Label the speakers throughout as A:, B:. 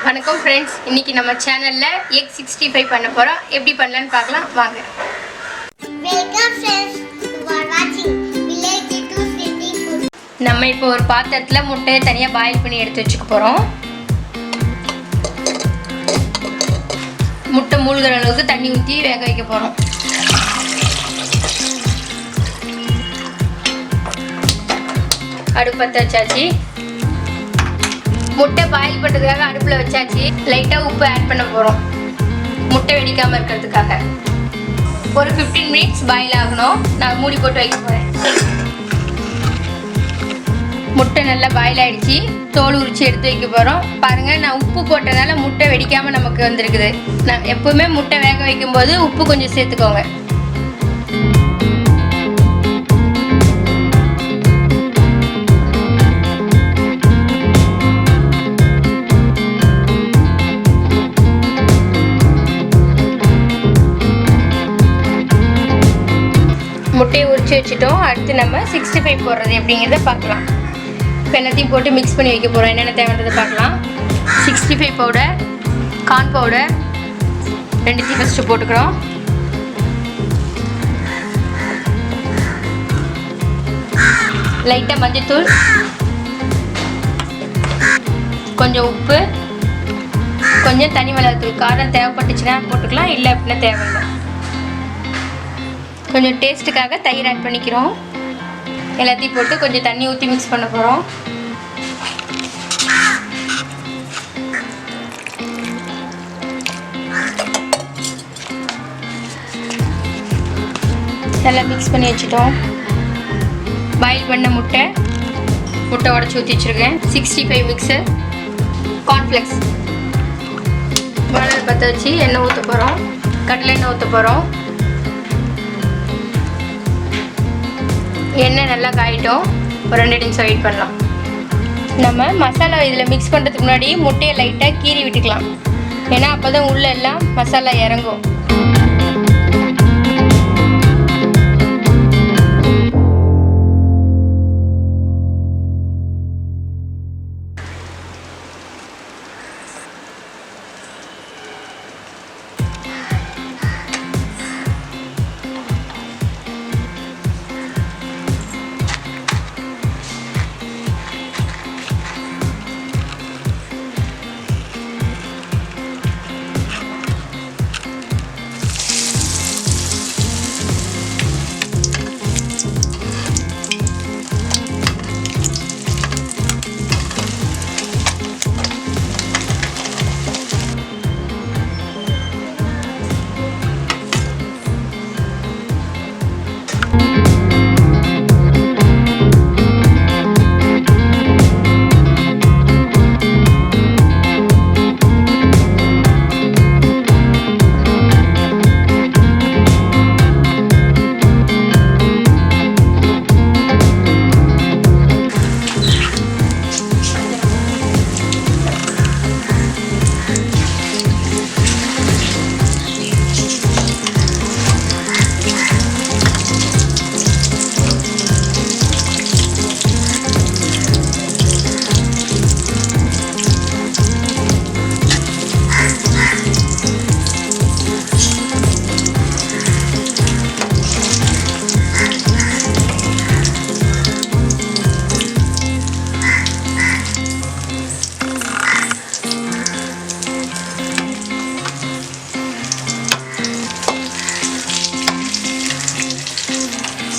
A: வணக்கம் ஃப்ரெண்ட்ஸ், இன்னைக்கு நம்ம சேனல்ல எக் 65 பண்ண போறோம். எப்படி பண்ணலாம்னு பார்க்கலாம் வாங்க.
B: Welcome friends, you are watching village to city food.
A: நம்ம இப்போ ஒரு பாத்திரத்துல முட்டையை தனியா பாயில் பண்ணி எடுத்து வச்சுக்க போறோம். முட்டை மூழ்கிற அளவுக்கு தண்ணி ஊற்றி வேக வைக்க போறோம். அடுப்பு பற்ற வச்சாச்சு. முட்டை பாயில் பண்ணுறதுக்காக அடுப்பில் வச்சாச்சு. லைட்டாக உப்பு ஆட் பண்ண போகிறோம், முட்டை வெடிக்காமல் இருக்கிறதுக்காக. ஒரு 15 மினிட்ஸ் பாயில் ஆகணும். நான் மூடி போட்டு வைக்க போகிறேன். முட்டை நல்லா பாயில் ஆகிடுச்சு. தோல் உரிச்சு எடுத்து வைக்க போகிறோம். பாருங்கள், நான் உப்பு போட்டதுனால முட்டை வெடிக்காமல் நமக்கு வந்திருக்குது. நான் எப்போவுமே முட்டை வேக வைக்கும்போது உப்பு கொஞ்சம் சேர்த்துக்கோங்க. முட்டையை உரிச்சு வச்சுட்டோம். அடுத்து நம்ம 65 போடுறது எப்படிங்கிறத பார்க்கலாம். இப்போ எல்லாத்தையும் போட்டு மிக்ஸ் பண்ணி வைக்க போகிறோம். என்னென்ன தேவைன்றதை பார்க்கலாம். 65 பவுடர், கார்ன் பவுடர் ரெண்டுத்தையும் ஃபஸ்ட்டு போட்டுக்கிறோம். லைட்டாக மஞ்சத்தூள், கொஞ்சம் உப்பு, கொஞ்சம் தனி மிளகாத்தூள். காரம் தேவைப்பட்டுச்சுன்னா போட்டுக்கலாம், இல்லை அப்படின்னா தேவையில்லை. கொஞ்சம் டேஸ்ட்டுக்காக தயிர் ஆட் பண்ணிக்கிறோம். எல்லாத்தையும் போட்டு கொஞ்சம் தண்ணி ஊற்றி மிக்ஸ் பண்ண போகிறோம். நல்லா மிக்ஸ் பண்ணி வச்சுட்டோம். பாயில் பண்ண முட்டை உடச்சி ஊற்றி வச்சுருக்கேன். 65 மிக்ஸு, கார்ன்ஃப்ளெக்ஸ், வானல் பற்ற வச்சு எண்ணெய் ஊற்ற போகிறோம். கடலை எண்ணெய் ஊற்ற போகிறோம். எண்ணெய் நல்லா காயிட்டோம். ஒரு 2 நிமிஷம் வெயிட் பண்ணலாம். நம்ம மசாலா இதில் மிக்ஸ் பண்ணுறதுக்கு முன்னாடி முட்டையை லைட்டாக கீறி விட்டுக்கலாம். ஏன்னா அப்போ தான் உள்ளே எல்லாம் மசாலா இறங்கும்.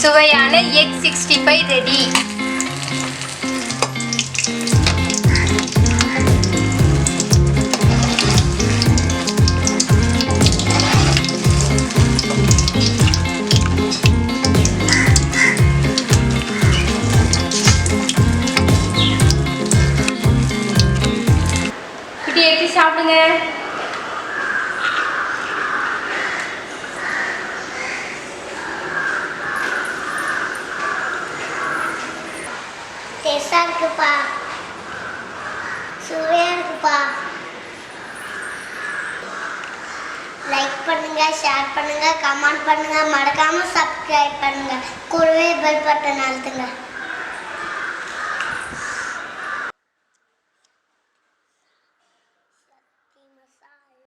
A: சுவையான எக் 65 ரெடி. இப்படி எடுத்து சாப்பிடுங்க.
B: டேஸ்டா இருக்குப்பா, சுவையா இருக்குப்பா. லைக் பண்ணுங்க, ஷேர் பண்ணுங்க, கமெண்ட் பண்ணுங்க, மறக்காம சப்ஸ்கிரைப் பண்ணுங்க. கூடவே பெல் பட்டன் அழுத்துங்க.